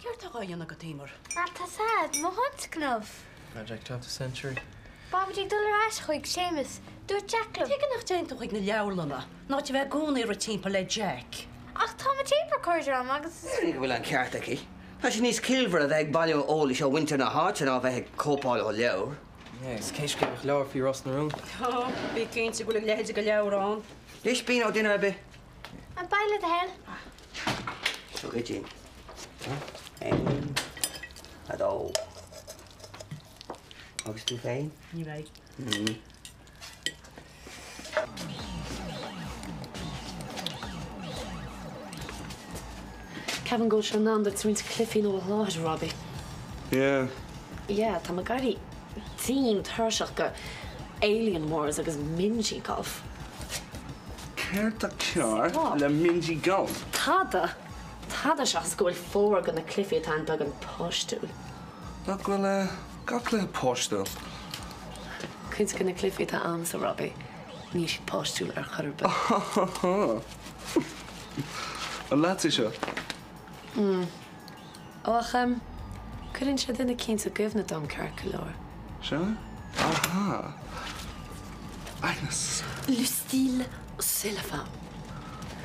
Ceart a gáin go tímar. Tá sad, má hunt gnuh. Project of the century. Babbaigh dul ar chuig Seamus. Dúirt Jack le. Tuige nach déint chuig na leabhlanna. Ná te bheith gúnaí ar timp le Jack. Ach tá ma timp chuidir am agus. Nig bhfuil an ceart aici. Tá sin níos cilbhar a bheith bailú óla seo winter na háte ná bheith cópáil ó leabhar. Yes, céis go leabhar fi Ros na rún. Bhí cinnte go le léide go leabhrán. Leis bín ó duine be? An baile de hell. So go Jean. Ein. A dó. Agus tú féin? Ní bheith. Kevin goes from now that's going to Cliffy no large Robbie. Yeah. Yeah, tá ma gari team thursach go alien wars agus mingy golf. Ceart a cear le mingy golf. Tada seachas go bhfuil fór gan na Cliffy atá bag an postú. Nach bhfuil gach le postú. Cuint gan na Cliffy tá amsa Robbie. Ní si postú ar churbe. An láti seo? Och, couldn't she didn't keen to give na dom Craoladh? Sure? Aha. Agnes. Le style, c'est la femme.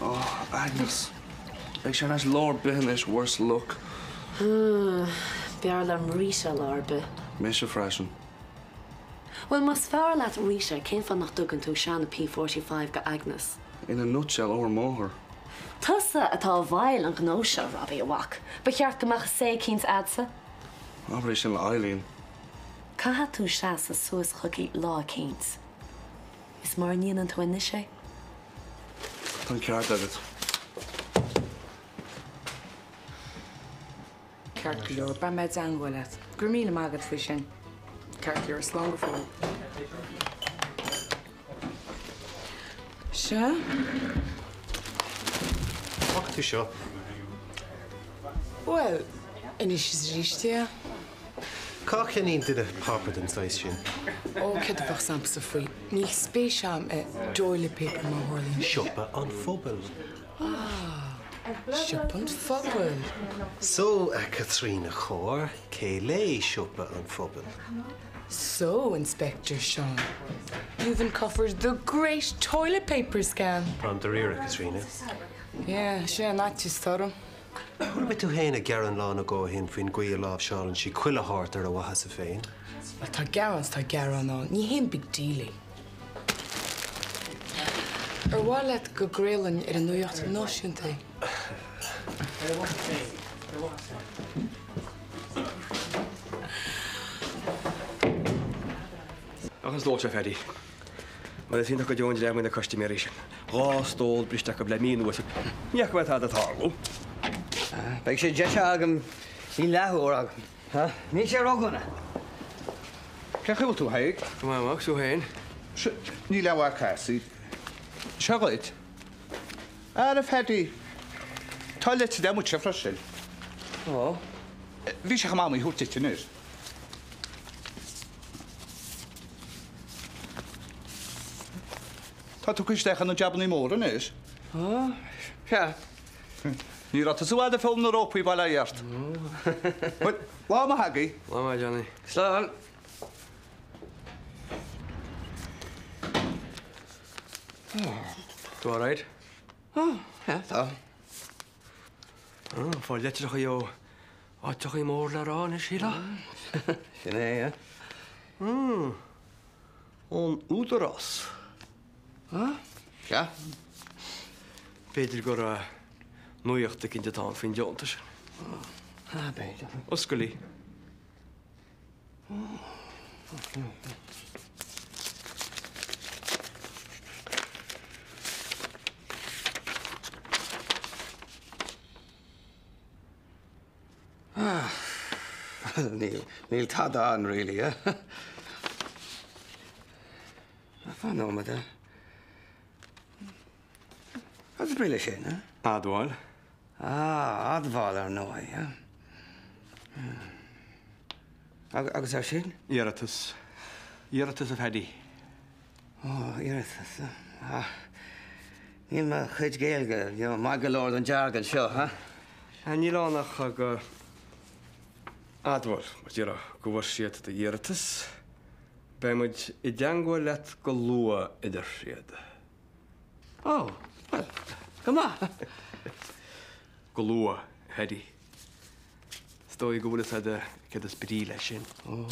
Oh, Agnes. Ag sé as Lord Bihan is worse luck. Bear lam Risha Larbe. Misha freshen. Well, mas far lat Risha came from nach dugan to Shanna P45 ga Agnes. In a nutshell, or more. Tussa atá bhail an gnóise Robbie a whack. Becheart goach sé cíns adsa. Operation Eileen. Caha tú seas a suas chugi lá cíns. Is mar níon an twinne sé? Tan ceart agad. Craoladh, ba meid anhfuileat. Gur míle mágad faoi sin. Craoladh slán go fóil. Se? Fuck tú seo. Well, inis is ríiste. Cá ceanín duine pápad an stáis sin. Ó, cad bach samsa faoi. Níl spéisiam toilet paper má hórlín. Siopa an phobal. Siopa an phobal. So, Catherine chóir, cé lé siopa an phobal. So, Inspector Sean, you've uncovered the great toilet paper scam. An de rira, Catherine. Yeah, sé not just thorm. What about tú héna gearan lá na gá hin fin gwael láb Sean and she quilla hart ar a wahas a féin? Well, tá garan on. Ní hén big dealy. Bháileat go gréalann ar an nuacht náisiúnta. Agus dóil se fedi. Mar is go Jones le na customéris. Rástóil bristeach go le míú. Níach bhaid a táú. Beidh sé deise agam í lethúir agam. Ní sé róganna. Ceachil tú haig? Goach sú héin. Ní lehhar cáí. Seáid? Ar a fedi. Táile te demú se freisin. Ó. Bhí se chamáí thuirte nuir. Tá tú cuisteach an jaban í mór an is? Ó, se. Ní rá súáid a fém na rópaí bail aart. Lá a hagaí? Lá Johnny. Slán. Tú áráid? Ó, tá. Fáil leiteach a jo áteach í mór le rán is síla? Sin é, Ón údarrás. Se? Beidir gur a nuíochtta cinnte tá fin deonta sin. Beidir. Oscailí. Níl tá an really, Fá nómada. Ad brile sin, Adháil. Adháil ar nói, Agus ar sin? Iarratas. Iarratas a fedi. Ó, iarratas. Níl me chuid géalga, má go Lord an jargan seo, A ní lánach a go Adwar, mae dira gwrsiad dy iartas. Be mwyd I diangwa let go lua idir siad. Oh, well, come on. Go lua, hedi. Stoi gwybod ydy gyda's bril eisiau. Oh.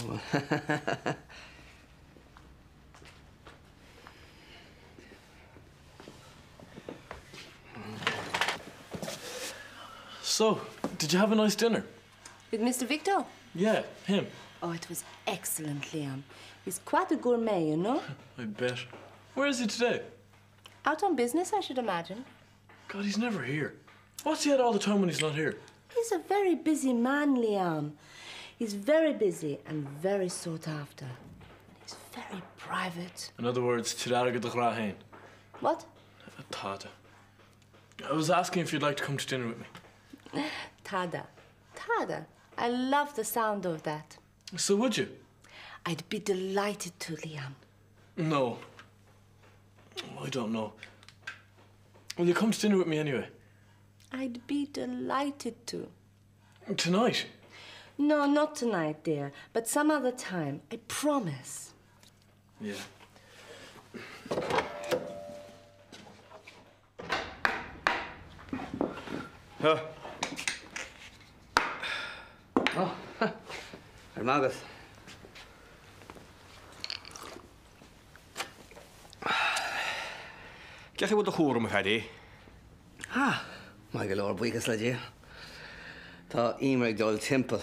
So, did you have a nice dinner? With Mr. Victor? Yeah, him. Oh, it was excellent, Liam. He's quite a gourmet, you know? I bet. Where is he today? Out on business, I should imagine. God, he's never here. What's he at all the time when he's not here? He's a very busy man, Liam. He's very busy and very sought after. He's very private. In other words, Tidara the Grahain. What? Tada. I was asking if you'd like to come to dinner with me. Tada. Tada. I love the sound of that. So would you? I'd be delighted to, Liam. No. I don't know. Will you come to dinner with me anyway? I'd be delighted to. Tonight? No, not tonight, dear. But some other time. I promise. Yeah. Huh? Oh, Magus. Gach chi bod y chwr yma hedi? Mae gael o'r bwygas le di. Ta imreg dol timple.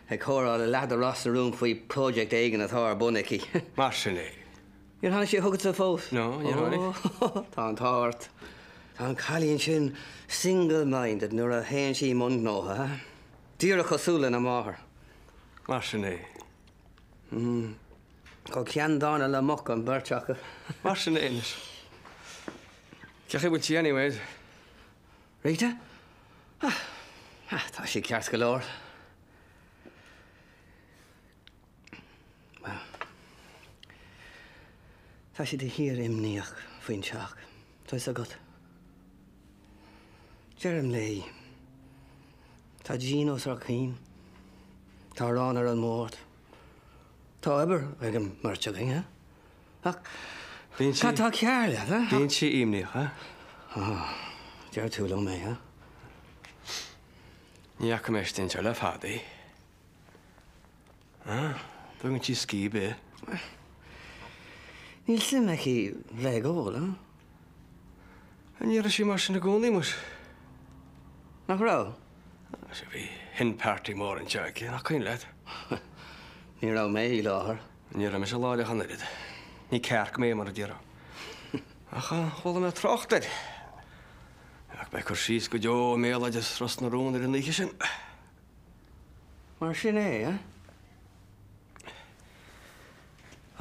Ag Craoladh Ros room fwy project eigen at haar bonneki. Marsin e. You're hanna she hugget to fos? No, you're hanna. Ta an tart. Ta an Callian shin single-minded nor a hen she mund no, ha? Dira cosula na maher. Marsin e. Go cian dana la mock an birchaka. Marsin e nis. Gach chi bod ti anyway? Rita? Ta she ceart galore. Well, ta she di hir imniach fwyn siach. Ta is a god. Jerem lei. Ta Gino sar clean. Ta ran ar an mord. Ta eber ag an merchaging, ha? Ach, ta ta cearlia, ha? Dyn si imniach, ha? Ger túl me, ha? Ni ac am eistyn tiol a ffadi. Dwi'n ti sgi be. Níl sim ag chi leg ól, ha? Ni ar si marsin y gwni mwys. Nach rao? Si fi hyn party mor yn tiag, ac ein led. Ní rao me I láhar. Ni ar am eisiau lael i'ch hannerid. Ni cerc me mar y dira. Ach, chwld yma troch dyd. Ac bai cwrsys gwdio meel a jys ros na rôn yr yn eich sy'n. Mar sin é, ha?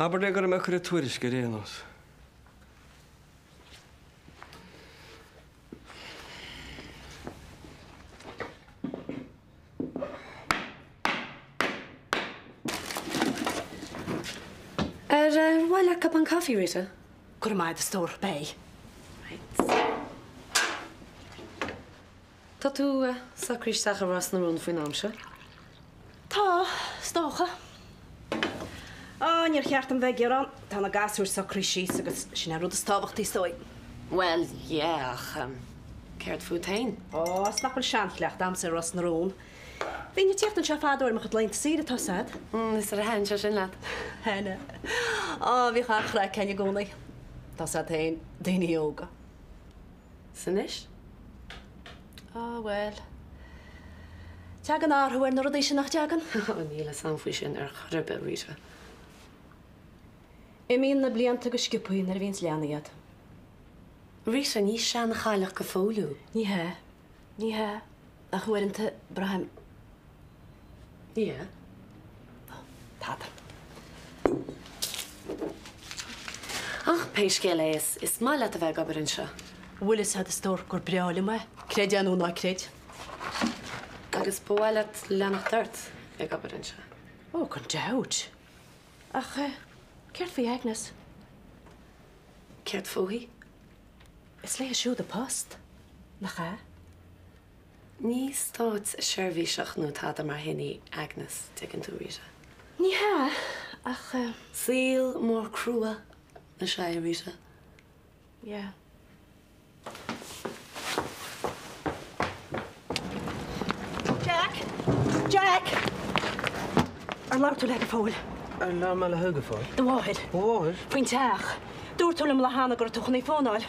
Aber gar am eich twyris gyda enos. Why a cup of coffee, Rita? Gwr mae dy stor bei. Tá tú sa Craoladh Ros na rún faoin amse? Tá, stocha. Níor cheart an bheith ar an, tá na gasúr sa Craoladh agus sin rud stábhacht í stoi. Well, yeah, céirt futain. Snapil seanleach dam sa Ros na rún. Bhín you tíocht an se fádúir mar chud leint síre tá sad? Is ar a hen se sin leat. Henne. Bhí chachra cenne gúnaí. Tá sad hain daoine yoga. San isis? Well. Teagan árthúir na rud é sin nach teagan? Níl sam faoi sin ar chribe, Rita. I míon na blianta go sciúpaí ar bhíns leanaiad. Rita, ní sean na chailech go fóliú. Ní he. Ní he. A chuirinte Braham. Yeah. Tada. Ach, péiscéil is má le a bheith gabar an seo. Willis had a stór gur breála me. Creid anú ná creid. Agus bóile lenach dart ag gabar an seo. Gon deud. Ach, ceirt fí Agnes. Ceirt fóhí? Is le a siú de post. Nach e? Ní stáit seirbhíseach nó tá mar hinní Agnes tuigeann tú ríise. Ní ha, ach... Síl mór crua na seirbhíse. Yeah. Jack! Ar lá tú le go fóil. Ar lá me le thuga fáil. Do bháid. Bháid? Faoin teach. Dúir tú le hána gur tuchan í fónáil.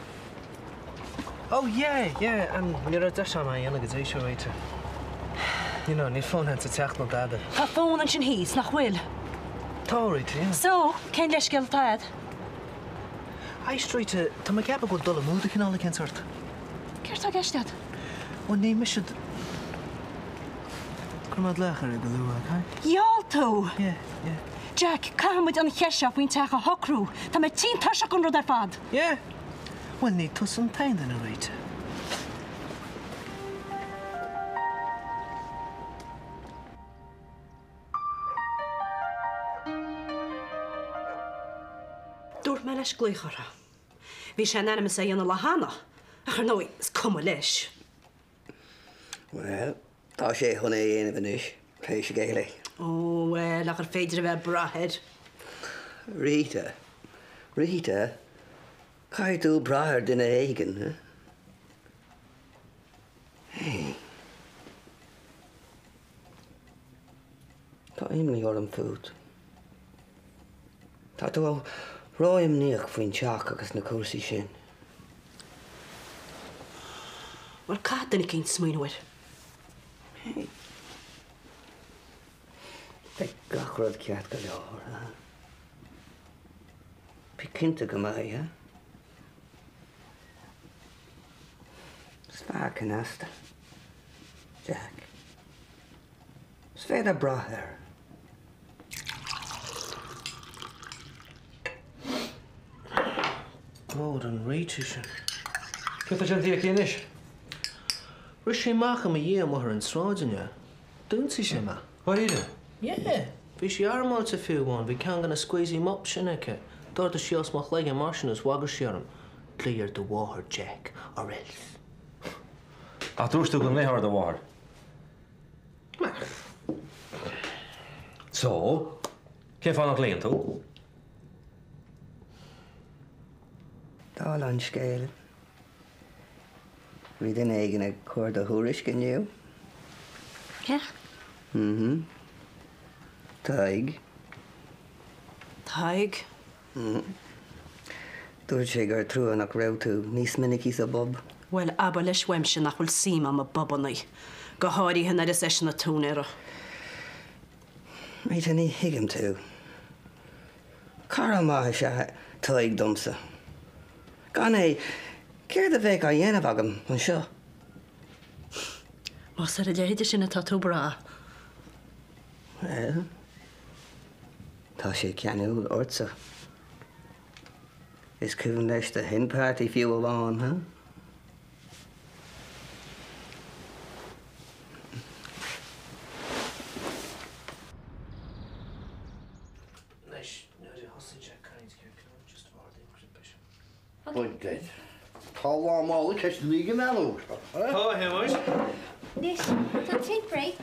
Oh, yeah, and ní ra de sem dhéana go dtééis seoite. Ní ní fón hen sa teach nó dada. Tá fón an sin híos nach bhfuil. Táirí, So, cén leis gil taid? Aistríte, tá me ceappa go dul múda cinnála cin sort. Céir tá geistead? Ó ní me siad... Gur mad lechar go luúa, ha? Iall tú! Yeah. Jack, cámuid an cheisio faoin teach a hocrú. Tá me tí taise gon rud ar fad. Yeah. Well, ní tus an tain den a réite. Dúir me leis glúchara. Bhí sé anna sé anna le hána. Ach ar nói, is cuma leis. Well, tá sé chun é dhéanamh inis. Féis sé géala. Ó, well, ach ar féidir a bheith brathead. Rita, cai tú brathir duine éigen, ha? Hey. Tá imlí or an fút. Tá tú ráim níoch faoin teach agus na cúsaí sin. Wel, cad dyn ni cyn smwynwyr. Hey. Be gachrod ciat go leor, ha? Pe cynta go mai, ha? Sfa canasta. Jack. Sfeda braher. God an réite sin. Cúta sin tíoch cínis? Ris sé macha a dhé mar an sráidine. Dúnsa sé ma. Waide? Yeah. Bhí sé armáilte fiúháin, bhí cean gan na squeezy mop sinnacha. Dúirta sios má chléige mar sin as wagar siarm. Clear the water, Jack, or else. A dúirtú go léthir do bhhar. So, cé fána léon tú? Dá an scéile. Bhí den éigen ag chuir a thuairis gniu. Ie? Taig. Taig? Dúirt sé gur trúan nach raibh tú níos minic sa bob. Wel, aber leis weimse nach bhfuil síma am a bobannaí. Go háirí hynna is eis na túnéra. Mé ní hiigim tú. Cara maithe se taig domsa. Gan é, céir a bheith a dhéanamh agam an seo. Mas ar a léidir sin na tatú bra. Well, tá sé ceanúil orsa. Is cúin leis de hinpáirtí fiú amháin, ha? Bwydyd. Tol o mol y cysg lig yn alw. Oh, here was. Nis, don't take break.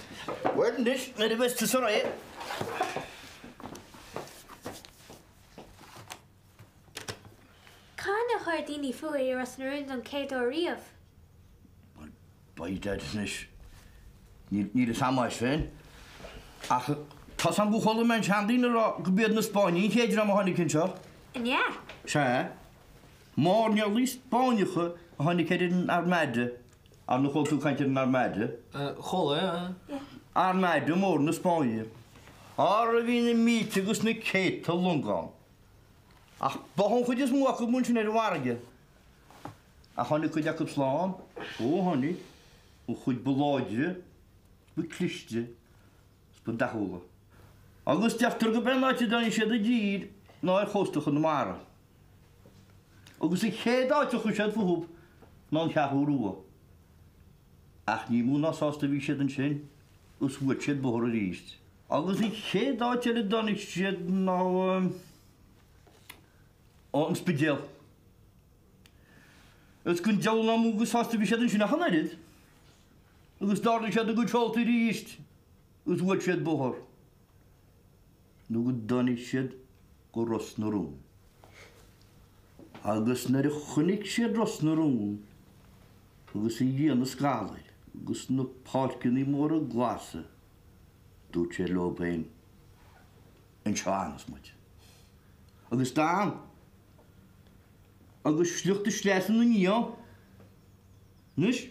Wedyn dis, na di bes tysor e. Can a hardini fwy ar as na rund an céad o riamh. Bwydyd nis. Ni dy samais fe'n. Ach, tas am gwchol y menys handi na ro gybiad na Sboni, chéad ram o hynny cyn sio. Yn ia. Se, môr ni o lys Sboniach o hynny cedyn armede. A nhw chol tu caint yn armede. Chol, ie. Armede môr na Sboni. Ar y fi'n y mit agos na ceit o lungon. Ach, bohon chwyd ys mwach o mwyn sy'n edrych warga. A hynny chwyd ac y slán. O hynny. O chwyd bylodje. By clistje. Sbyn dachwla. Agus diaftar gyben na ti dan eisiau dy gyd. No e'r chostwch yn y mara. Agus i ched o tiwch eisiau ffwhwb. No'n chach o rwa. Ach ni mwyn os os dy fi eisiau dyn sy'n. Ws wytsiad bwhr yr eist. Agus i ched o tiwch dan eisiau no... O, yn sbydel. Ys gwyn diawl na mwgus os dy fi eisiau dyn sy'n ach yn edrych. agus dáir sé a go teoltaí ríist, gus bhfuil siad bóthir. nó go donigh siad go Ros na Rún. Agus na chunig siad Ros na Rún, agus I dhéana scálaid, agus na páilcinní mór a glása, dúirt sé lóbéin an seánas muid. Agus dám, agus sliuchta slésan na nío. Nis?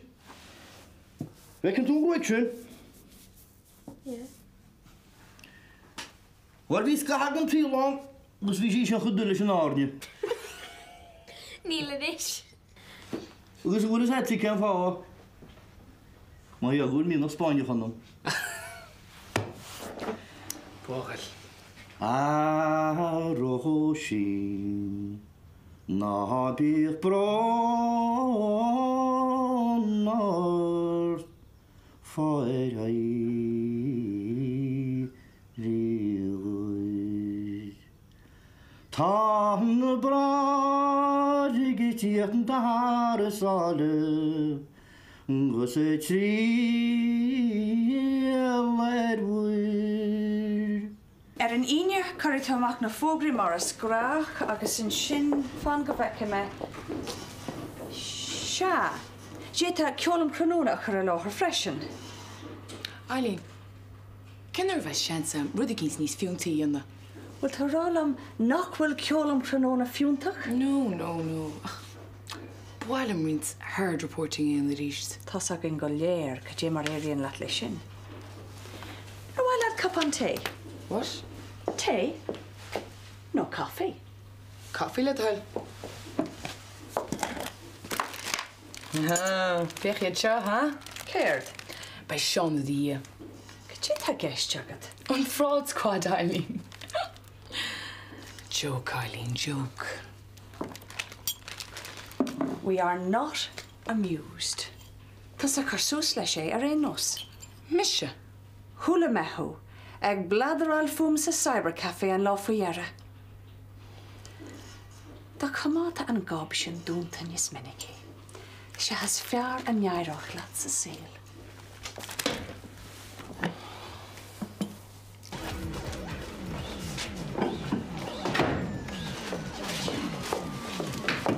Bhecinn tú gwaid sin? Yeah. War bhí scahad an trílán, agus bhí sí sin chudú leis an áirne. Níl is. Agus bhfuil is hetí cean fáha. Má I agúil mí na Spáine chunam. Bóchail. Aró sin ná bích brónar fáir ríguid. Tá na brád I tíocht an dahar a sále gus é trí leirhuid. An íine chuirteach na fógraí mar a scrach agus in sin fan go bheice me. Se, Déta ceolalam cranóna chur a láthar freisin. Eileen, cinnar bheith seansa rud a gins níos fiúntaí dhéanana? Well, tá rálam nach bhfuil ceolalam cranóna fiúntach? No. Bháilim rint hard reporting in the ríist. Tás agin go léir go dé mar éiríonn leat lei sin. Ar bhfuil leat cup an té? What? Té? No coffee. Coffee le dheil. Bech iad seo, ha? Céird? Bei Sean na dí. Go dtí tá gceist agad? An fraud squad, Eileen. Joke, Eileen, joke. We are not amused. Tás a chursús lei sé ar éon nos. Misse? Thula methú ag bladarál fum sa cybercafé an lá faoihearra. Tá chamáta an gab sin dúnta níos minicí. Se has fear an neaireach leat sa saoil.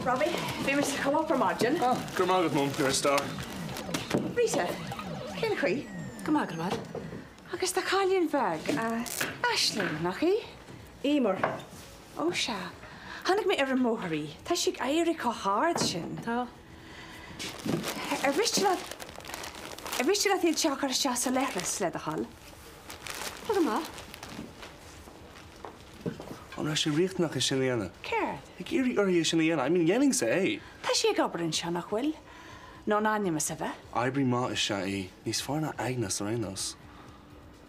Robbie, bhí mar sa chomapar margin. Gur mágad mum gur star. Rita, cén chuí? Go mágad mad. Agus tá cáilíonn bheag Aisling, nach chi? Émar. Ó se. Hannig mé ar an móthaí. Tá siag éirí có háard sin. Tá. Ar bhiste le iad teach ar se sa leithras le a hall. Tá má? An sé richtnach is sin dhéana. Céird? Ag irí orí sin dhéana, I mean dhéaning sa é. Tá si ag obair se nach bhfuil. nó náine sa bheith. Aibrí má is se é, níos fána agnas a rénos.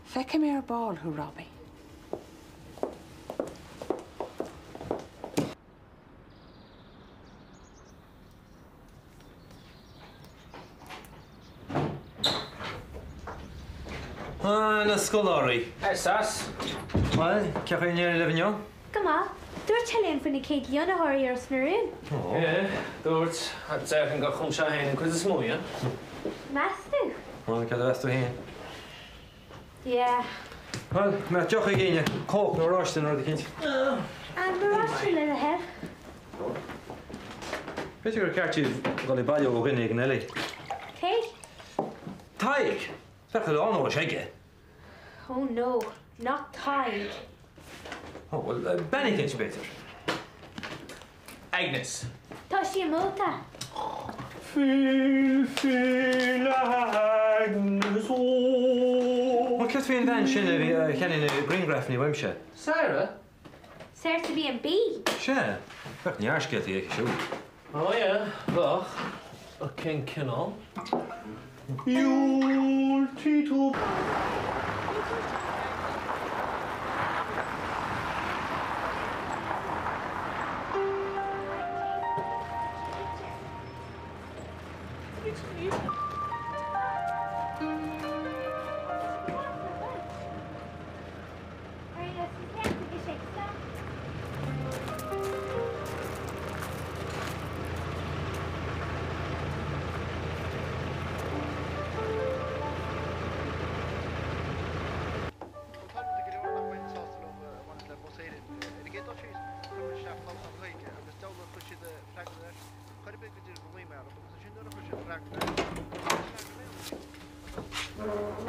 Feice mé ar báil thu Robbie. Na scoláí. Hey, Sas. Well, ceachaí near levignon? Come on. Dúir teléon fan na céad líonna háirí ar snúrin. Yeah, dúirt. Hat zeachan go chum se héin an cuid is mói, Meastú? Well, cad bheitú héin. Yeah. Well, me teocha géine cóp nó ráistin ar cinint. An marráisiú le a head. Beth gur ceartí go le bailú ó rinne an eile. Kate? Taig! Fecha an ó seige. Oh no, not tied. Oh, well, Benny cinint better. Agnes. Tá sí móta. Fí Agnes ó. Well, ceart fion bhean sin a bhí cheann na Greengraf ní bhaimse. Sarah? Sarah to be in B. Se, fech ní arsceiltaí ag siú. Oh yeah, bach. A king kinál. Júl títú.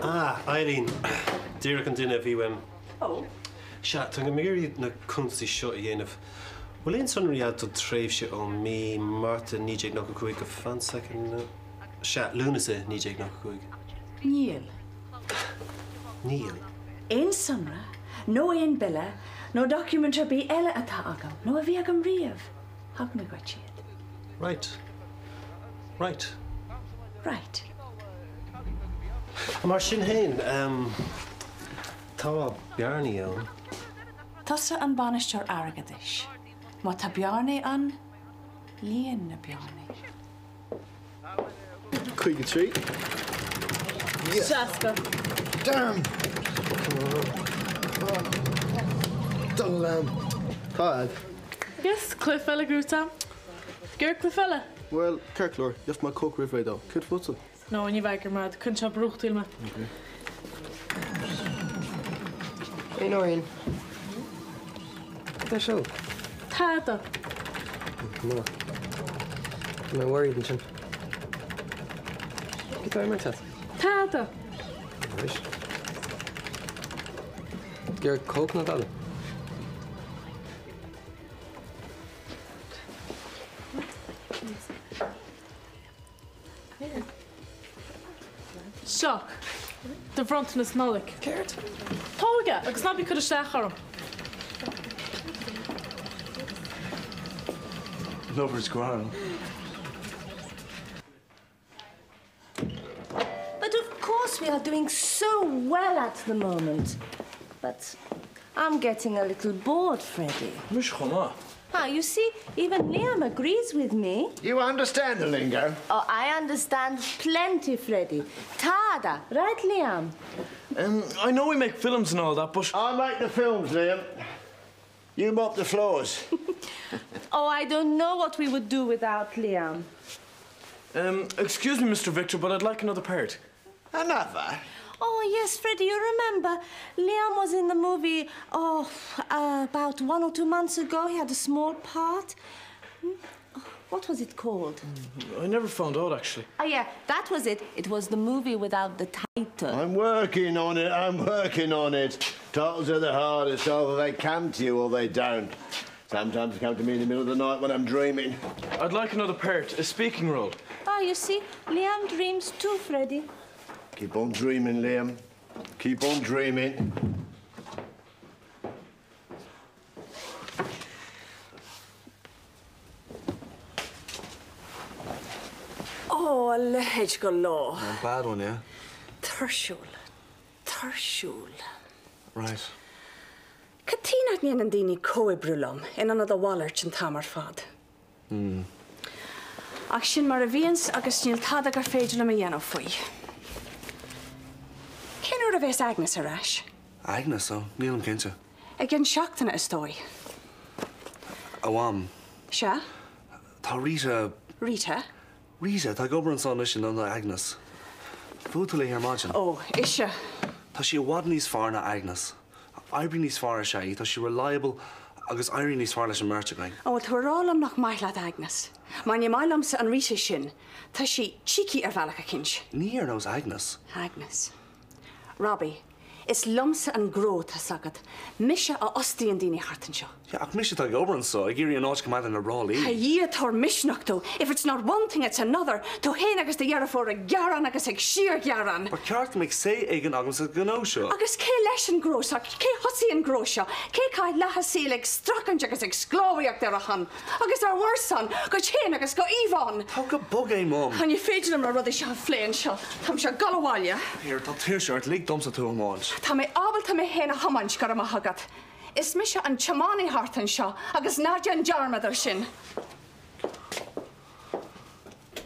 Eileen, Deireadh an duine bhí wim. Oh. Sha, tá go méirí na cunsaí seo a dhéanamh. Bhfuil éon son rialta tréimhse ó mí Marta níéag nach go chuig go fansaic Sha, Lúnasa níéag nach go chuig. Níl. Níl? Éon Samhna, nó éon bille, nó documentar bí eile atá agam, nó a bhí agam riamh. Thug na go chéad. Right. Right. Right. Mar sin hain, tá bearnaí ann. Tasa an banisteoir airgeadis. Má tá bearnaí an, líon na bearnaí. Chuig a trí. Seaca. Damn! Dul Chéad. Yes, Cliffella Gruta. Ger Cliffella. Well, Kirklor, just my cook river though. Kid futsal. No, nie weker maar kunt je broek til me. Okay. Hey, Noreen. What show? Tata. No. I'm worried and Get out of my test. Tata. Right. You're coconut on it. Shock. De front is nolik. Keert. Tolga, ik snap je kunt zeggen. Lover's ground. But of course we are doing so well at the moment. But I'm getting a little bored, Freddie. Mish Khoma. You see, even Liam agrees with me. You understand the lingo? Oh, I understand plenty, Freddie. Tada, right, Liam? I know we make films and all that, but... I make the films, Liam. You mop the floors. Oh, I don't know what we would do without Liam. Excuse me, Mr. Victor, but I'd like another part. Another? Oh, yes, Freddie, you remember Liam was in the movie, about 1 or 2 months ago. He had a small part. What was it called? I never found out, actually. Oh, yeah, that was it. It was the movie without the title. I'm working on it, Titles are the hardest. Either they come to you or they don't. Sometimes they come to me in the middle of the night when I'm dreaming. I'd like another part, a speaking role. Oh, you see, Liam dreams too, Freddie. Keep on dreaming, Liam. Keep on dreaming. Oh, leid go lá. A bad one, yeah? Thursúil. Right. Catína níon an daoine cóibrúlam in anad a bhallairt an tamar fad. Ach sin mar a bhíons agus níl tada gur féidir le a dhéanamh faoi. Cén uair a bheits Agnes arás? Agnes, oh, níl an cinnte. Ag an seachtainna is dói. Awam. Se? Tá Rita... Rita? Rita, tá gobar an son sin an Agnes. Fúta le ar máin. Oh, is se? Tá si bhhad níos fearr na Agnes. Airí níos fearr a sé, tá si reliable agus airí níos fearr leis an mairt againn. Oh, thurálam nach maithlead Agnes. Má ní mailamsa an Rita sin, tá si cheeky ar bhealach a cinch. Ní ar nós Agnes. Agnes. Robbie, is lumsa an gró tá sagad. Mise a ostíí an daoine hartan seo. Ja, ach mise tá gobar an so, ag géirí an áit cumad an a rálí. Ha dhé tar misneachtó. If it's not one thing, it's another. Tó héin agus de dhearra fór a gearan agus ag siar gearan. Ba ceart meag sé ag an agus a gná seo. Agus cé leis an gró seo, cé hosaí an gró seo, cé cáid lethasí ag stracan agus ag sglóíocht ar a chan. Agus ar warsan, go chéin agus go Ivan. Tá go bog é, Mom. Han you féidir am rud seo fléin seo. Tam seo galháile. Here, tá tíirseart lí domsa tú amáins. Tá mé ábalta mé héna hamanch gar am hagad. Is mise an chamani hartan seo agus náide an jarmadar sin.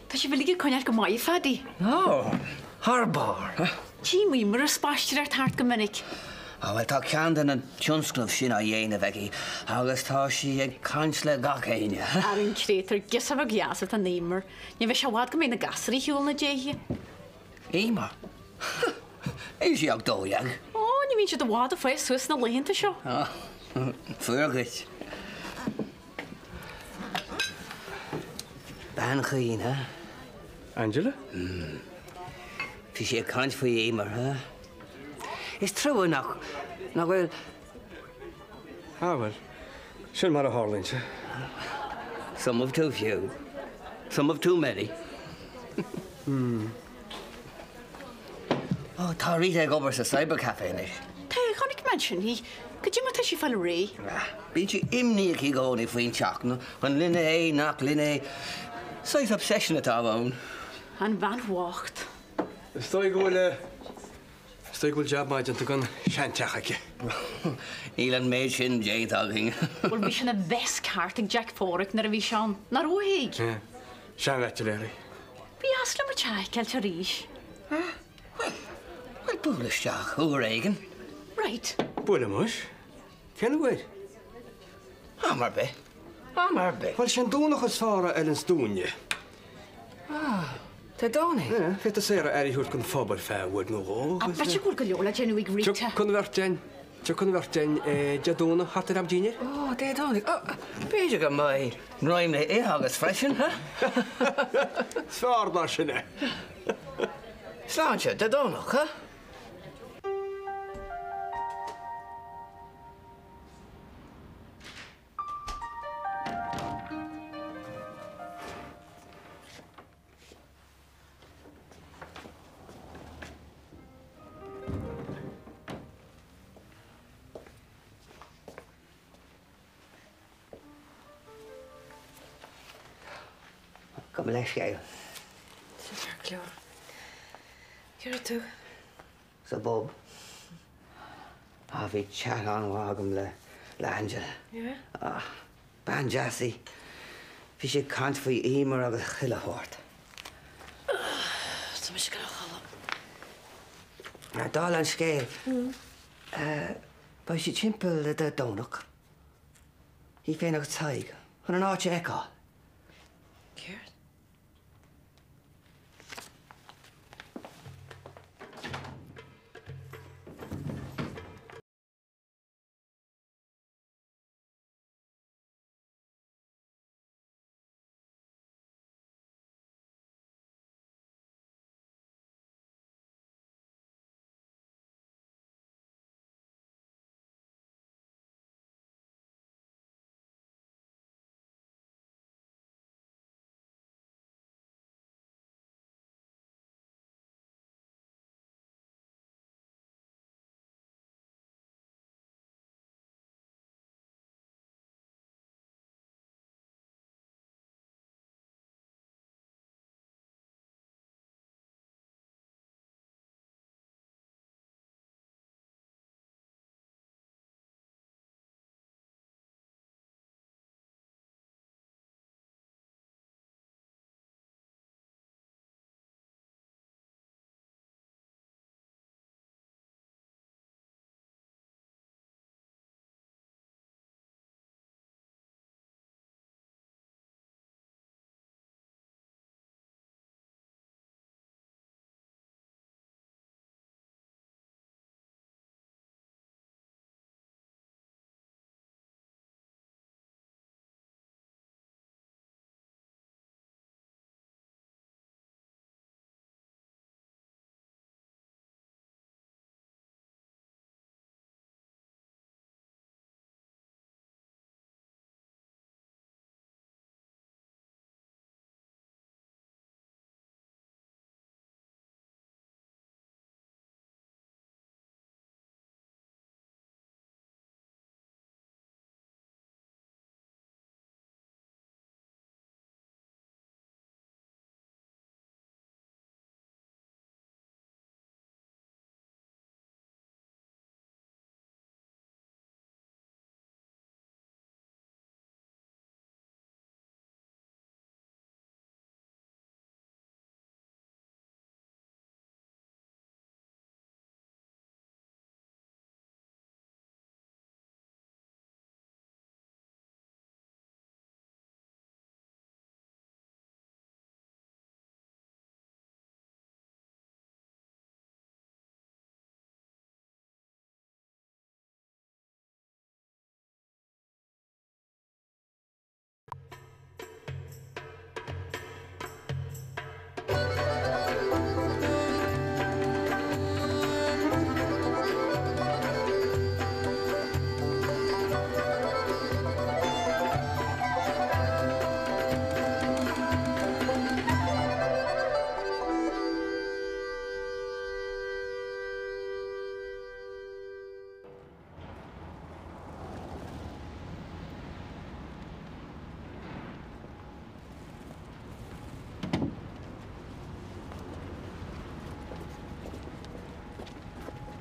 Tá si bhfuil coinear go maiid fadi. No, Harbar. Tí mí mar a spáistir ar tart go minic. Well, tá ceandan an tionscnamh sin a dhéanamh bheigi, agus tá si ag caint le gachéine. Ar an crétar gisam a gheasat a nímar. Ní bheith se bhád go mé na gasarí hiúil na déhi. Éma? Is ag dóiag? Ó, ní mín si do bhád a fáil suas na léanta seo. Fuirgait. Ben chéine. Angela? Bhí sé caint faoi éimar, ha? Is trúa nach bhfuil... Well, sin mar a hálínse. Some of too few. Some of too many. Oh, tá rite ag obair sa cybercafé inis. Tá chonig man sin hí, go dtí tá si fall ré. Bhí si imníoch í gcónaí faoin teach nó, chun linne é nach linne. Sais obsession atá bhán. An bhan wacht. Stoi gwyl jab maid anta gan sianteach aici. Ílan méid sin déad aging. Wel, bhí sin a best cart ag Jack Fóric nar a bhí seán. Nar óhéig. Sean letuléri. Bhí asla mar teach cael te ríis. Wel, bwlisteach, hwyr eigen. Right. Bwyl ymwys. Cyn wyr? Amar be. Wel, sy'n dŵnach os fawr a Elens dŵnje. Tá dóna? Fet a sera eri hwrt gwn ffobr fe wyd nhw o. A beth sy'n gwrdd gyliola genw i grita? Cwn werten jadŵna hartar am dînir? O, dé dóna. Beidir go mai. Roim le é agus freisin, ha? Sfawr mar syne. Sláinte, dé dónach, ha? Kom leis gael. Super clear. Here too. So Bob. Fi chat an wagam le Angela. Yeah? Ban Jassy. Fi sé cant faoi éimar agus chiile hort. So mis gan chala. Dal an scéil. Ba sé timpel le de dónach. Hí féinach taig. Chun an áte eá. Céad?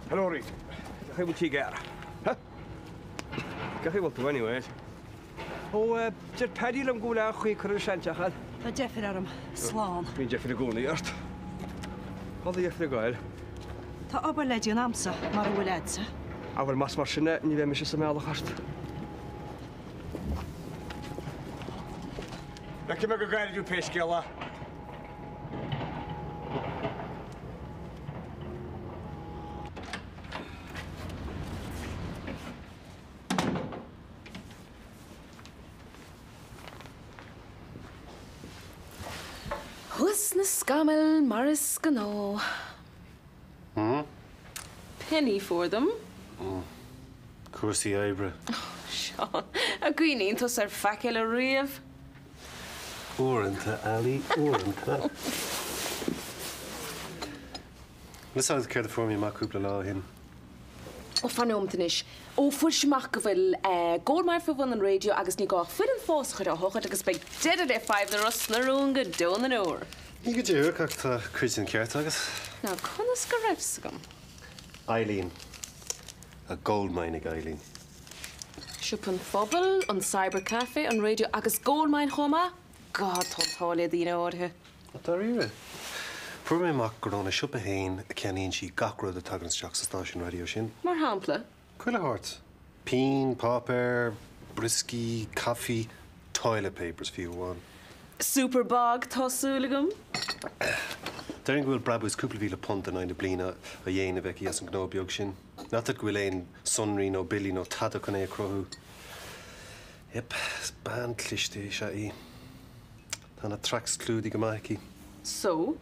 Hello, Reith. Gach bhfuil tí gar. Gach bhfuil tú anyway. Ó, tir paddy am gúla chuí chuir seanteachad. Tá Jeffrey arm, slán. Bhín Jeffrey gúna ort. Háda Jeffrey gael. Tá obair leidí an amsa mar a bhfuil edsa. A bhfuil mas mar sinna ní bheith me sa meála chart. Na cym go gael yw pes gela. Hws na sgamel maris gano. Penny for them. Cuasaí Ibra. Sean, a gwinin tos facil a riamh. Uaireanta, Ali, uaireanta. Lis áid céir fór mí amach cúpla lá hin. O fannomtanis. O fuair semach go bhfuil gólmar fa bhain an radio agus ní gá fuid an fós chuir a hochad agus beag dead ar 5 na Ros na rún go dón an óir. Ní go dtíir ach tá cuid an ceart agus. Ná conas go raibh gom. Eileen. A gold mining Eileen. Siúpan phobal an cyber cafe an radio agus gólmain choma. God, tátála dtíine orthe. Tá rire. Fuair mé amach gur rána siúpa hain a ceannaíonn sí gacrad a tagann isteach sa stáisiún radio sin. Mar hampla? Cuile hart. Pín, popper, brisky, coffee, toilet papers fiú bháin. Super bog tásúlagam? Daring bhfuil brabús cúpla bhíle punt a 9 bliana a dhéanamh bheith as an gná beag sin. Not that bhfuil éon sunrí nó billy nó tada chun é a crothú. Yep, ban clistí se í. Tá na tracks clúdaí go maici. So?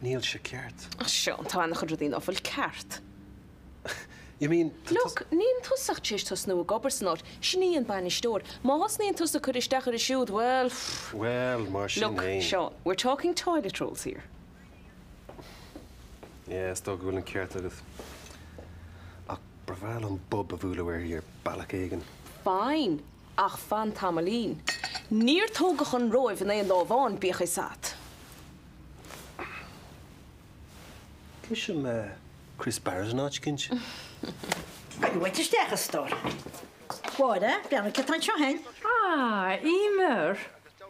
Níl se ceart. Sean, tá anna chud dtíon áfuil ceart. You mean... Look, níon tusach tíos tus nó a gobarsnát, sníon bain istóir. Má has níon tusa chud isteach ar a siúd, well... Well, mar sin Look, Sean, we're talking toilet rolls here. Yeah, sto go bhfuil an ceart agus. Ach, brafáil an bob a bhúla bhar hir bailach éigen. Fine, ach fan tamalín. Níor tógach an roimh in é an lábháin bíoch é sát. Cysym Chris Barrett yn áit gynt. Ag wyt ys dech ystor. Gwada, bian y cytan sio hen. Imer.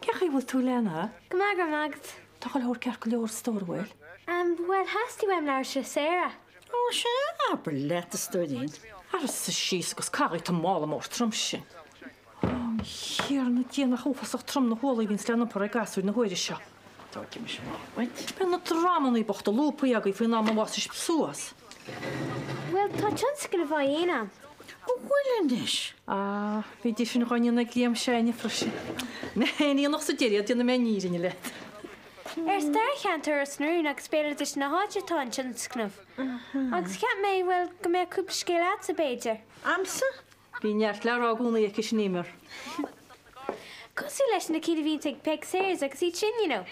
Cech chi wyl tŵlena? Gymag ar magd. Tachol hwr cerc liwr stor wyl? Wel, hasti wem lawr sy'n Sarah. O, sy'n aberlet ystor dyn. Ar ys y sys gos cari ta mal am o'r trymsyn. Hier na dyn ach wfas o'ch trym na hwyl i fi'n slen am por ei gaswyd na hwyr isio. Dag je misschien wat? Ben na drama na i bocht a lúpa ag i fi'n am am was is psuas. Wel, ta chans gyda fo i enam. O, wylen dys. Fi di sy'n rhaid na gliam sian i ffrysyn. Ne, ni anoch sy'n diriad dyn na mewn nid yn i let. Star chan tur os nŵn ag spela dys na hodja ton chans knuf. Ag sgat mei, wel, gymau cwp sgil at y beidir. Amsa? Fi'n iart lar agwn i ag is nimer. Cos i leis na cyd i fi'n teg peg sears ag si chin, you know.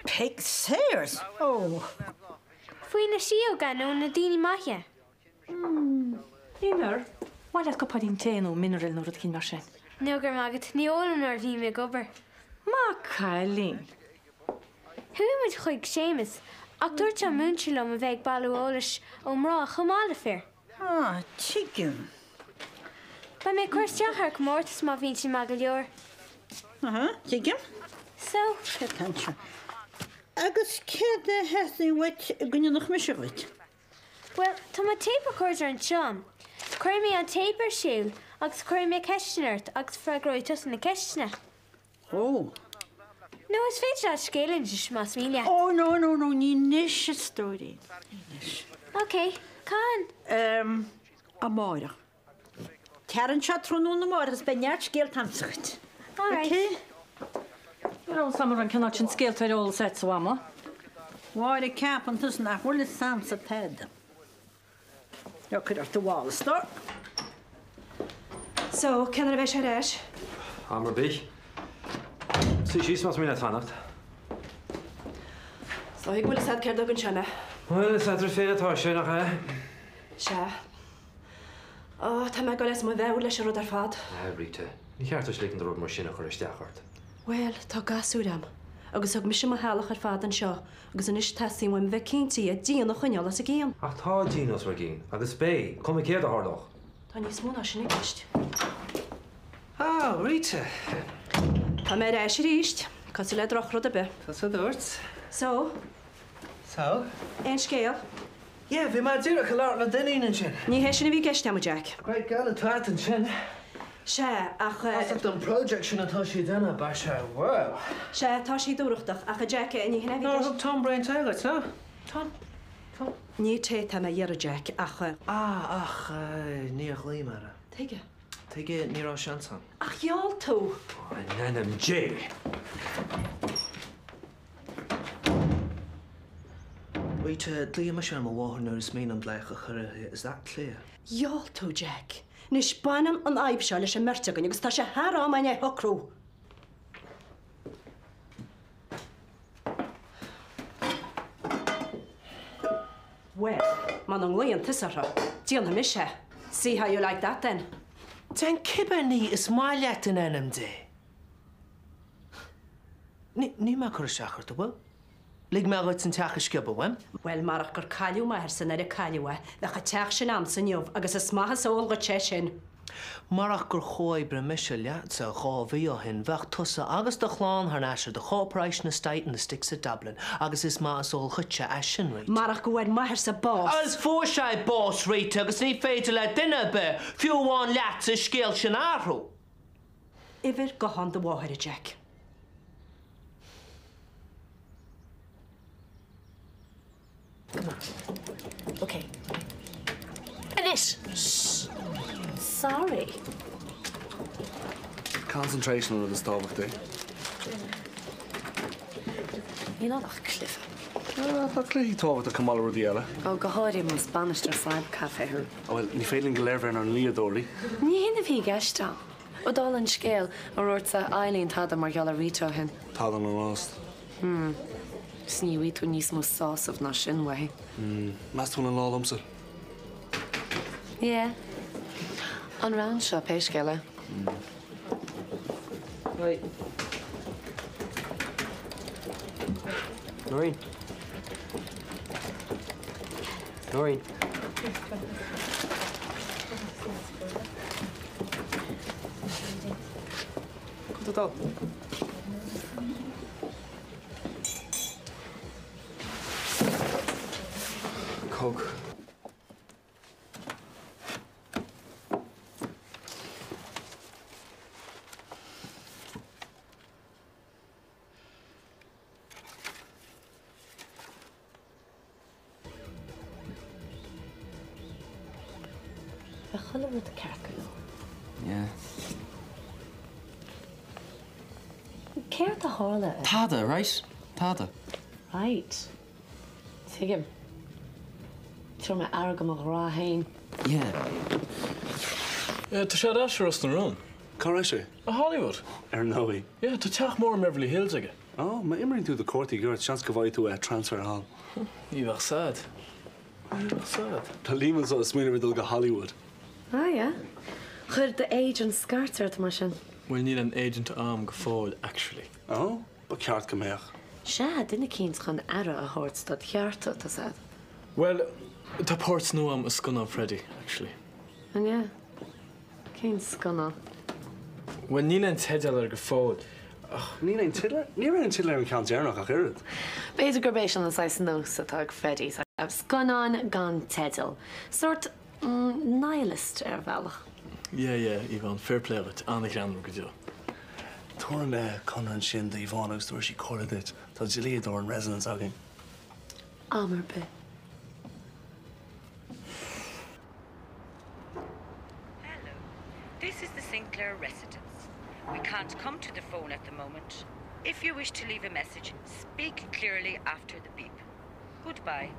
Peg sears? Oh. Fwy na sio gan o'n na dini mahia. Imer, wal at gopadin ten o mineral nôr yd cyn mar sen. Nogar magad, ni ôl yn o'r fi me gober. Ma Cailín. Hwy mynd chwyg Seamus, ac dwr cha mwynsil am y feg balw olys o mra chymal y ffyr. Tigym. Ba me cwestiach ar cymortus ma fi'n sy'n magalior. Tigym? So? Cytan sio. Agus cedd hethni wet gynnwch mysio wet? Wel, ta ma tape recorder yn siom. Cwrdd mi an tape ar siwl, ac cwrdd mi cestionart, ac ffragroi tos yn y cestiona. Oh. No, it's feit al sgelen jyst mas milia. Oh, no, ni nish y stori. Okay, can. A moira. Taran chat rhwng nhw'n y moira, ys benyard sgil tamsagt. All right. Okay. Yr o'n samar yn cynnal sy'n sgil ta'r ôl set so ama. Waar ik cap en tussen naar volle samse ted. Jag kan inte wall stor. So, can I be sharesh? Amr bich. Sís mas mína fannacht. So, ik wil sad cerdd ogyn sianna. Wel, sadr féad tá sé nach é. Se. O, ta me goles mo ddew leis ar ar fad. Rite. Ní cheart os leiken rod mar sinna chuir isteachart. Wel, ta gasúd am. agus thug mis sem a healach ar fad an seo, agus an is tasí bhaim bheith cinntaí a díana chuineala a géan. Ach tá Ginos mar gin, agus bé, cum céad a hálach. Tá níos mú sin gist. Ah, Rita. Tá mé éis ríist, cos le drochrod a be. Tá sa dúirt. So? So? Ein scéal? Yeah, bhí mar dúra lá na daine sin. Ní hééis sin a bhí geiste am Jack. Great gal tuat an sin. Se ach an project sin atá sí dana ba se wow. Se tá sí dúireach ach a Jack ní hinna bhí. Tom Brain Taylor, tá? Tom. Ní té tá a dhear a Jack ach ach ní a chlí mar. Teige. Teige ní rá seansan. Ach geall tú. Nenam J. Rita, dlí me sem a bháthar nuair is mí an bleicha chuirithe, is that clear? Geall tú Jack. Nis banan an aib seo leis an mertegan agus tá sé thar am aine hocrú. Well, man an líon tisarra. Díana mis sé. See how you like that then? Ten cibbe ní is má leat in NMD. Ní má chur seachart, bhfuil? Lig me agad san teach scibe, wem? Well, marach gur caiú maithir san ar a caiúa, bhecha teach sin am san jobh, agus is maithas óil go te sin. Marach gur chóib bre mise leat sa chá bhío hin, bheach tusa agus de chláán haar neisir de chópráis na stait in the sticks of Dublin, agus is maithas óil chute as sin, Rita. Marach go bhfuil maithir sa bós. As fór sé bós, Rita, agus ní féidir le duine be, fiúháin leat sa scéal sin áhrú. Iver go hon de bháthir, Jack. Come on. Okay. Finish! Shh. Sorry. Concentration on the stove day. You know that cliff. Tá clí tábhacht a cumála rudaíile. Ó go háirí man Spanish ar Slibe Cafe thu. Well, ní féiling go léir an líadóirí. Ní hinna bhí geiste. Ó dá an scéal ó ruirt sa Eileen tada mar geall a Rita hin. Tá an rást. Sníí tú níos mó sásamh ná sin waith. Meas tú an lálamsa? Yeah. An ran seo péiscéile. Right. Noreen. Noreen. Komt het al? Coke. With the carcass. Yeah. Care to Harla. Tada, right? Tada. Right. Take him. Throw my argam of raw hain. Yeah. Tá sé eisiir os na rún. Cá sé? A Hollywood. Nóí. Yeah, tá teach mór Beverly Hills aige. Oh, ma immerinn tú de cuairtaí gur seans go bhhaid tú transfer hall. Ní bheith sad. Tá líman so smína bhidul go Hollywood. Ah, yeah. Chud the agent scarter at mar sin. We'll need an agent arm go forward, actually. Oh, but ceart go méach. Se, dina cíns chun ara a hort stad chearta, tá sad. Well, tá ports no am a scunna Freddy, actually. And yeah, cíns scunna. When Nina and Ted are go forward. Nina and Tidler? Níor an Tidler an count Jarnach a chirid. Beidir gurbéis an sais nos atá Freddy. Scunan gan Tedal. Sort nihilist bhealach. Yeah, Yvonne, fair play with Anna Granum go do. Torn Conran sin the Yvonne agus dúir sí chola dit. Tá Gilliador an resonance agin. Amar be. Hello. This is the Sinclair residence. We can't come to the phone at the moment. If you wish to leave a message, speak clearly after the beep. Goodbye.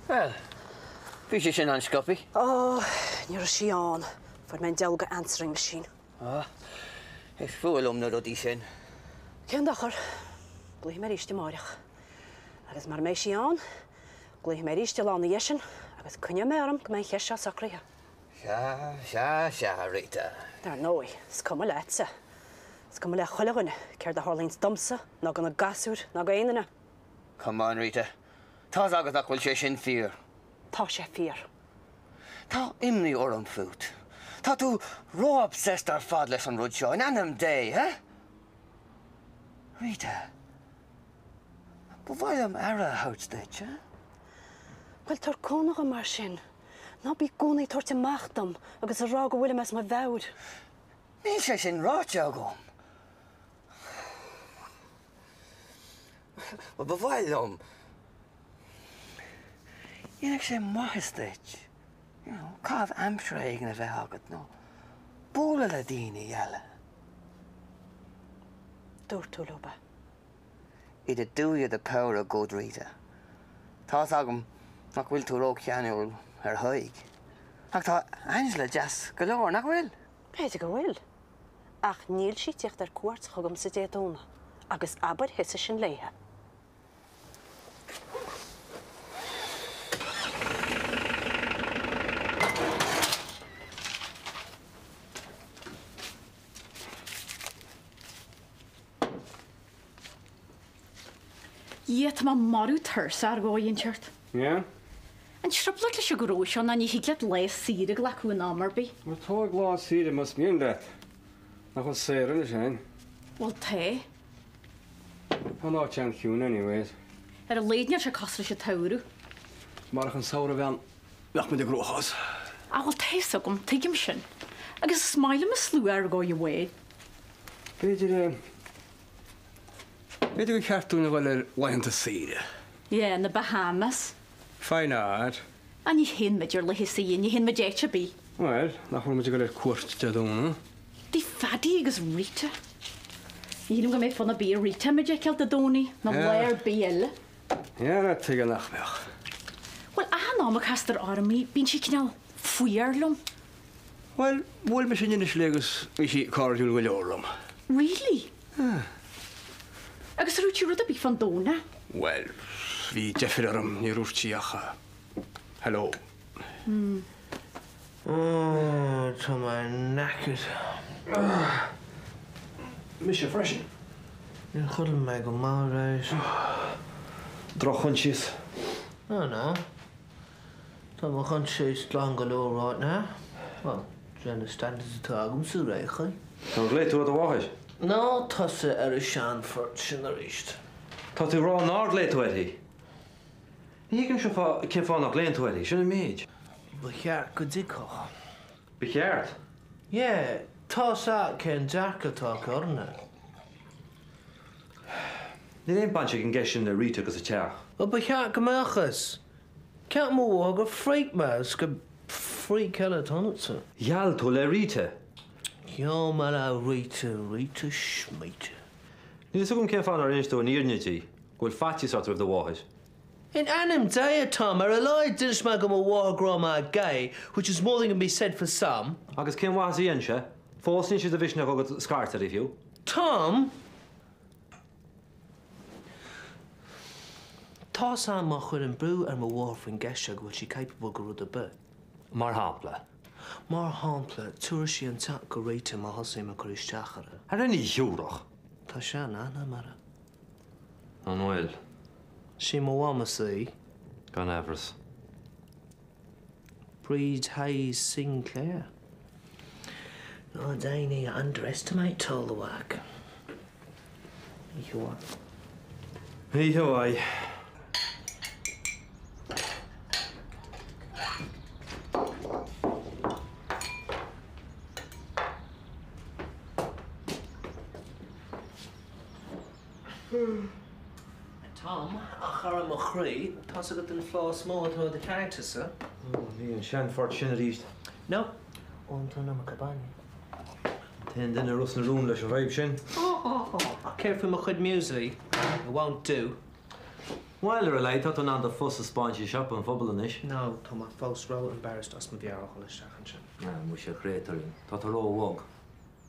Well, bhí sé sin an scopi? Oh, níor sí an, for mein delga answering machine. Is fuil na rudí sin. Cén dachar, glúith mé ríiste máireach. Agus mar mééis síán, glúith mé ríiste lána dhéisisin agus cunne mém go mé cheise sacrthe. Se, Rita. Dar nóí, scuma letse. Scuma le choileganne, céir de hálíns domsa, ná gan na gasúr, ná go aanaine. Come on, Rita. Tá agad ach bhfuil sé sin fíor. Tá sé fíor. Tá imní or an fút. Tá tú ró obsessed ar fad leis an rud seo, in anam dé, he? Rita, ba bhaid am ara hautsteid, eh? Well, tar cónach am mar sin. Ná bí gúnaí tuairte machtam agus a rá go bhfuil mes má bhehd. Níl sé sin ráte agam. Ba bhaid am. Dhéanach sé maithasteid. Cábh amsra ag na bheith agad nó. Bóla le daoine eile. Dúir tú loba. Iad dúiad a power a good Rita. Tá agam nach bhfuil tú ró ceanúil ar thaig. Ach tá Angela Jazz go leor nach bhfuil? Beidir go bhfuil. Ach níl si tíocht ar cuairt chugam sa déadúna, agus abair hisa sin léthe. Iet ma marw thyrsa ar goi'n tiart. Ie? Yn siarad le se gros o'n ni higliad leis sydd y glacw yn amarbi. Mae to glas sydd yn mas mi'n det. Nach o'n ser yn y sian. Wel te. Pan o chan chiwn anyways. Er y leidniad se cosra se tawrw. Marach yn sawr o fewn. Nach mynd y grochos. A wel te sogwm, tegym sy'n. Agus smail am y slw ar goi y we. Beidir Beidir go ceartún bhfuil leanta síre. Ie, na Bahamas. Fine art. A ní hyn meidir le hisaí, ní hyn meidir eich bí. Wel, nach hwn meidir gael cuart de dŵna. Di fadi agus Rita. Ní hyn go mei ffona bí Rita meidir cael dy dŵni, na leir bí eile. Ie, na teg yn nachmeach. Wel, a han am y castar armi, bín si cynal fwyarlwm. Wel, bwyl me sy'n ynys legus i si cardúil wyl orlwm. Really? Agus rwyt ti rwyd y bí fan dŵna? Wel, fi jeffir ar ni rwrt ti acha. Hello. Tá mae'n knackered. Misha freshen. Ni'n chwrdd me go mawr eis. Droch hwn chys. No. Tá mae chwn chys glan galore right now. Well, do you understand as a tag sy'n reichai? Tá gleit tú a bháis? No, tá se ar y sian ffort sy'n ar eist. Tá tú rá náir gleit tú hi? Ní gan cin fá nach léon tú hi, sy'n y méid? Becheart go dicoch. Becheart? Ie, tá sa cyn Jack atá corna. Ní éon bant an gceisisin na Rita agus a teach. O becheart gymachas. Ceart mó go freak mas go freak eile tónatsa. Iall tú le Rita? Jo, mar a Rita Schmeite. Ní is gom cin fá ar inistú an íirnetí, gofuil fatí sort of the bháis. In anim day, Tom, are allied to smag a war groma gay, which is more than can be said for some. Agus cin was íon se, fósin si a bhís na go scarta i fiú. Tom? Tá sam mo chud an brú ar mo war fan geisio go she capable go rud a bit. Mar hápla. Mar hápla, tuair si an tap go réite má hosaim a chuiristeachara. Ar a ní hiúrach. Tá se anna mara. An bhfuil. Si mo wama sí. Gan Evers. Breed Hayes Sinclair. No, Danny, underestimate all the work. You are. Hí ai. Tom, achar am a chrí, tá a go den flás mó atá de character, sir. Ní an sean fort sin a ríist. No, on tan am a cabane. Ten den a rus na rún leis a bhaib sin. Careful my chud music. It won't do. Well, ar a leid, tá an an fuss a spáintí siop an fphobal an is. No, tá má fós ró embarrassed as ma bhearach le stachan sin. Na, mu sé chrétarín. Tá tá ró bhog.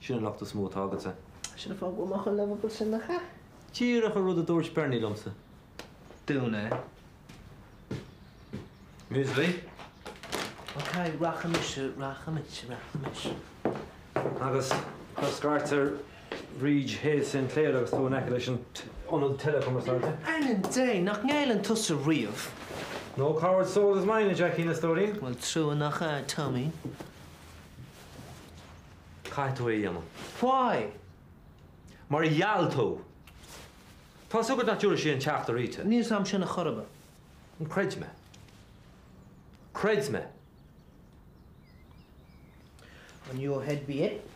Sin locht a smó tágad sa. Sin fá bhach an Liverpool sin nach cha. Tíach a rud a dúirt Bernie lomsa. Dúna. Muesli? Ok, rachamis. Agus Scarter Reed Hayes Sinclair agus tú neice leis an onul telecommissarte. An dé nach ngéilen tus a riamh. No coward soul is mine, Jackie, in the story. Well, true nach Tommy. Caitú é dhéanam. Why? Mar ialtó. Tá sugad na dúra sé an teachta ríte. Níos am sin a chorba. An creid me. Creid me. On your head be it.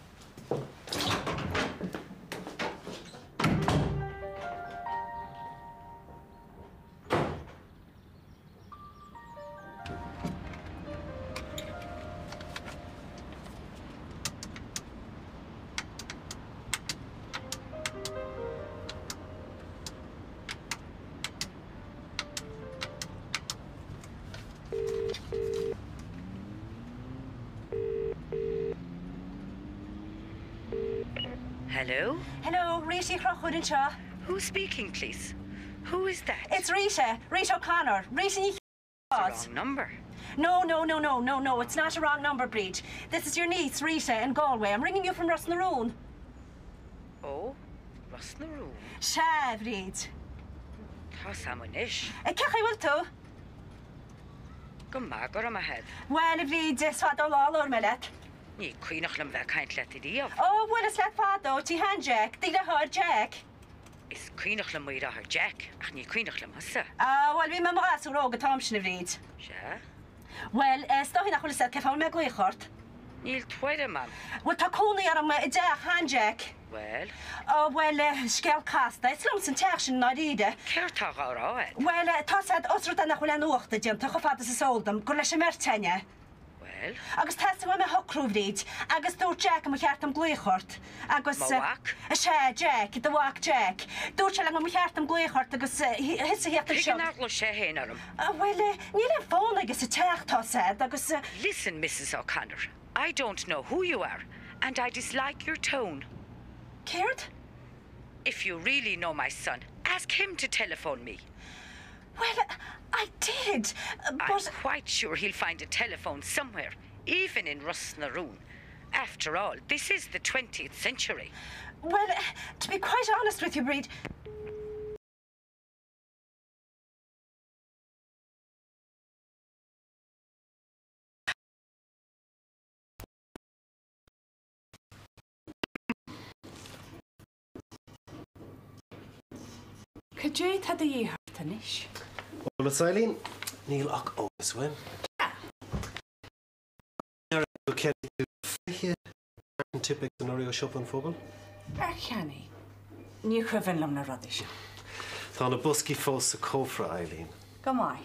Hello? Hello, Rita Craoladh Ros. Who's speaking, please? Who is that? It's Rita O'Connor. Rita It's the wrong number. No, it's not a wrong number, Breach. This is your niece, Rita, in Galway. I'm ringing you from Rossnaroon. Oh, Rossnaroon. Chéad, Breach. Tá Samhna. Cechi bhfuil tú? Go magur am a head. Well, Breach, is fad ó lá o'r melet. Ní cuineach lim bheith caint le i díobh. Oh, well, it's let fado, tí hen Jack, tí le hod Jack. Is cuineach lim muid ar Jack, ach ní cuineach lim hasa. Well, vi me mras o róg a Tomsin a Breach. Se? Well, stohi nach chwlis cefa me gwychort. Níl twaide, mam. Wel, ta cwni ar am Jack, han Jack. Well? Oh, well, sgel casta, it's lwm sy'n teach sy'n nod ide. Ceirtá ar áid. Well, ta sad osrwyd nach chwile nuach dy dim, ta chofad ys soldam, gwrle sy'n mertenia. Well? Agus testa wa me hocrw fryd, agus dŵr Jack am chart am gwychort. Agus... Ma wak? Jack, dy wak Jack. Dŵr siarad am chart am gwychort, agus hys y hiach yn Pigyn aglo sé hen ar am. Well, níl an ffôn agus y teach ta sad, agus... Listen, Mrs. O'Connor, I don't know who you are, and I dislike your tone. Caird? If you really know my son, ask him to telephone me. Well, I did, but... I'm quite sure he'll find a telephone somewhere, even in Rossnaroon. After all, this is the 20th century. Well, to be quite honest with you, Breed... Cajé had a year, Tanish. Well, it's Eileen. Neil Ock Otis win. Can you typic scenario shopping phobal? Archani. New Cravenlam na radish. Tá na busky fós a cófra Eileen. Come on.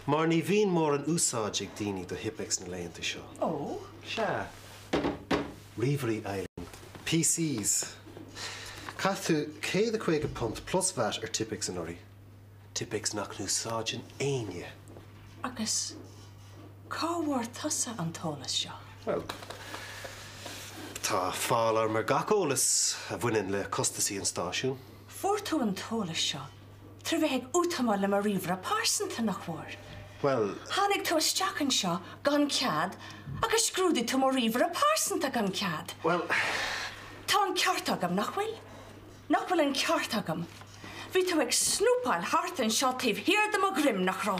Mar ní bhíon mór an úsáid ag daoine do hipex na léanta seo. Oh? Se. Rivery Eileen. PCs. Cathu céad a chuig a punt plus VAT ar tipex an orí. Tipex nach úsáid an aine. Agus, cáhhar tusa an tólas seo? Well, tá fáil ar mar gacólas a bhaineann le costasaí an stáisiún. Fuair tú an tólas seo, tar bheith útamá le mar riomhra pásanta nach bhór. Well... Tháinig tú isteach an seo gan cead, agus scrúdaí tú mar riomhra pásanta gan cead. Well... Tá an ceart agam nach bhfuil? Nach bhfuil an ceart agam. Bhí tú ag snúpáil hart an seo taobh hiard am a grim nach rá.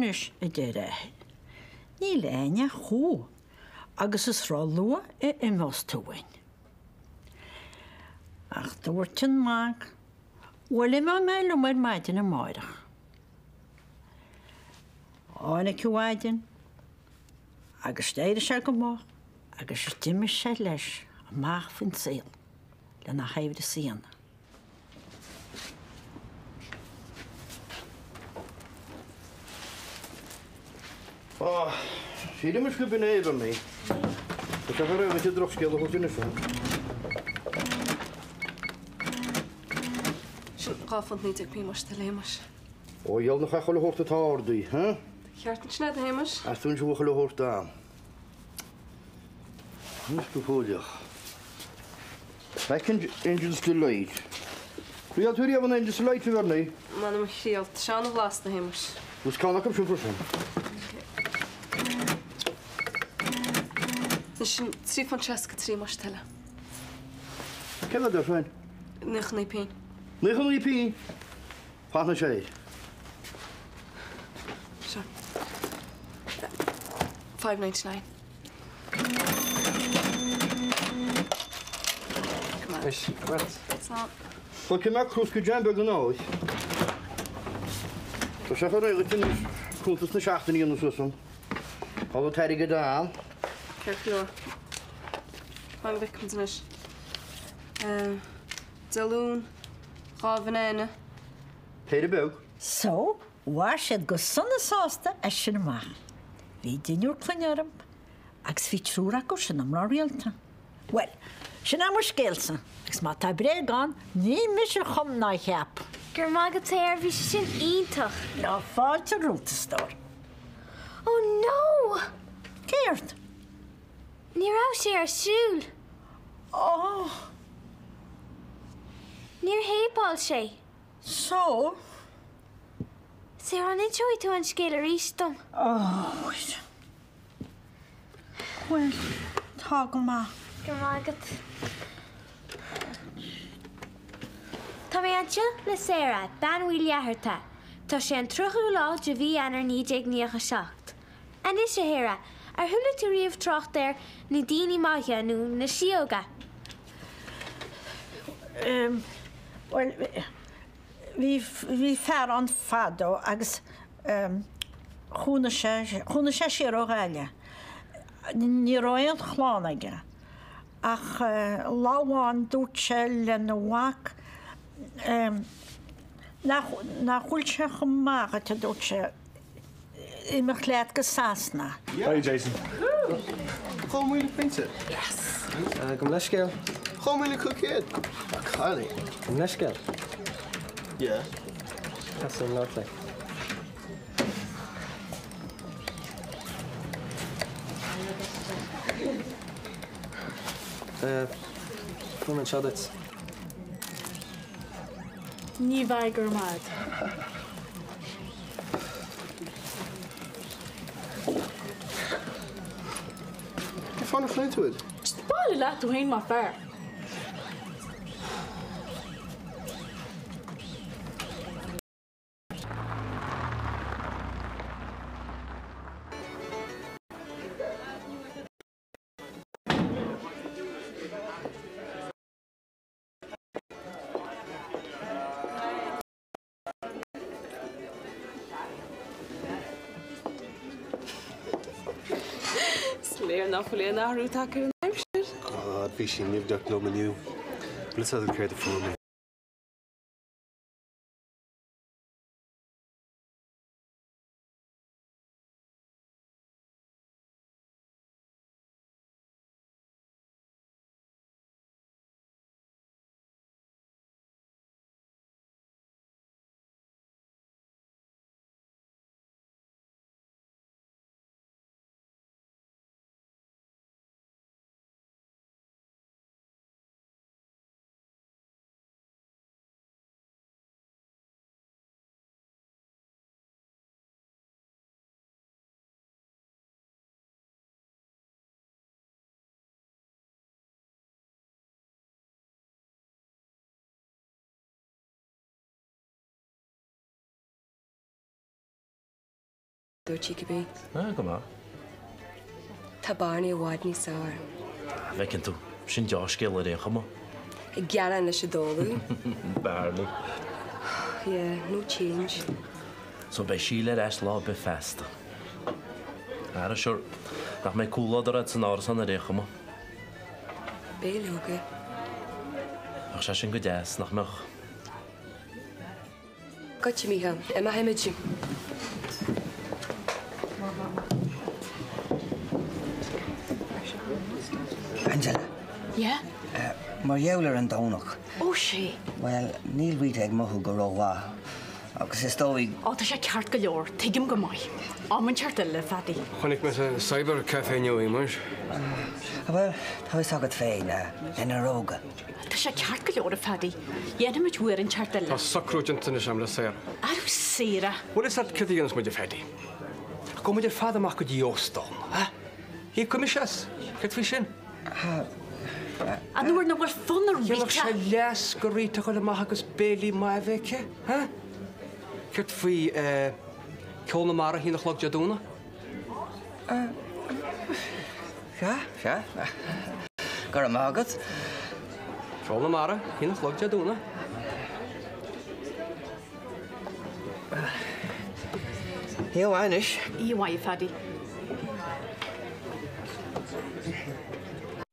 níis I dére. Ní léine chú, agus is rá lua I mós túhain. Ach dúirtin mag, bhfuil má meilú mar maidin na máireach. Ána ciúhaidin, agus stéire se go má, agus is tíime sé leis amach fin síl, le na haimh de síana. Sí ddim ysgrifennu bin efo mi. Ydych chi'n rhaid i drosgel o hwnnw nifon. Si'n gafod ni dig pimas dy lemas. O, iel na chachol o hwrt y tar di, ha? Chiart yn siarad hemas? A dwi'n siŵr chol o hwrt da. Nys gwfwdiach. Back engines to light. Rwy'n twyri afon engines to light i ferni? Ma'n ym chialt. Sian o glas na hemas. Wys cael ac am siŵr pwysyn. Sy'n 3 Francesca 3 mas tela. Cefna dy rhaid? Nech neu pin. Nech yn ei pin? Pat na siarad? Sian. $5.99. Come on. Ish, what? It's not. Wel, cymryd crws gydjan beg yn oes. So, siach o'r eilig yn cwntws na siach dyn ni yn yswysyn. Oedd o teri gyda am. Cerfio. Mae'n victims yn ys. Dalwn. Gafan Heir y beg. So, warshed go sunna sásta sin amach. Bhí dinúr cluinearm, agus bhí trúra go sin am rárialta. Well, sin am scéalsa, agus má tá breán, ní mis chum ná cheap. Gur mágad téir bhí sin ítach. Ná fáilte rútastóir. Oh no! Céirt? Ní rá sé ar siúl. Oh. Níor hépáil sé. So? Sé an intúi tú an scéal ar ístom. Oh. Well, tá go má. Gur mágad. Tá mé anse le Sarah, banhí leatharta. Tá sé an trochú lá de bhí anar 9:97. An is sé héra, ar thula tú riomh trocht ar na daoine maithe nó na sioga. Well, hí fear an fado agus chúna sé siar ó gáile. Ní roion chláán aige. Ach láháin dúirt sé le na bhac nach chuil sé go mágad a dúirt sé imach leat go Samhna. Hi, Jason. Gewoon moeilijk pinten? Yes. Kom lesgeel. Gewoon moeilijk chéad. Kan niet. Kom lesgeel. Ja. Dat is een noodleg. Kom en schadet. Ní bhaid gur mad. Ik vond het flint uit. Báile leat tú hain má fearr. Sléir nach fuléon áhrú take an aimsir. God, fi sin nif duck lo menu. Let's have the creative for me. Dúir tí go bí. Go má. Tá barnaí a bháid ní sáir. Bhecinn tú sin deá scéal a récha má. I gcearan leis a dólaú. Barnaí. No change. So bei síle eis lá be festa. Ar a siúr, nach mé cúlad ar san áras an a récha má. Béilóga. Ach sé sin go deas nach meach. Gotcha, Michal. Emma Hemidju. Angela. Yeah? Mar dheolar an dónach. Sé. Well, níl bhí ag mothú go róhá. Agus is dóigh... Tá sé ceart go leor, tuigim go maiid. Áman teart le fadí. Chnig me sa cyber café neu i mar. Well, tá is agad féin in a róga. Tá sé ceart go leor a fadí. Dhéanam it uair an teart le. Tá sacrúint in sem le sér. Arú séra. What is that cydigans muidir fedi? Go muidir fad amach go diostal, ha? Hí comisias, ket fi sin? A nuair na bhfuil fun ar Dhéanamh sé leas go rita go amach agus béli mai bheice, ha? Ket fi ceol na mara hí nach log jadúna? Se. Gur am agad. Ceol na mara hí nach log jadúna? Hiú ainis. Í bhaid fadí.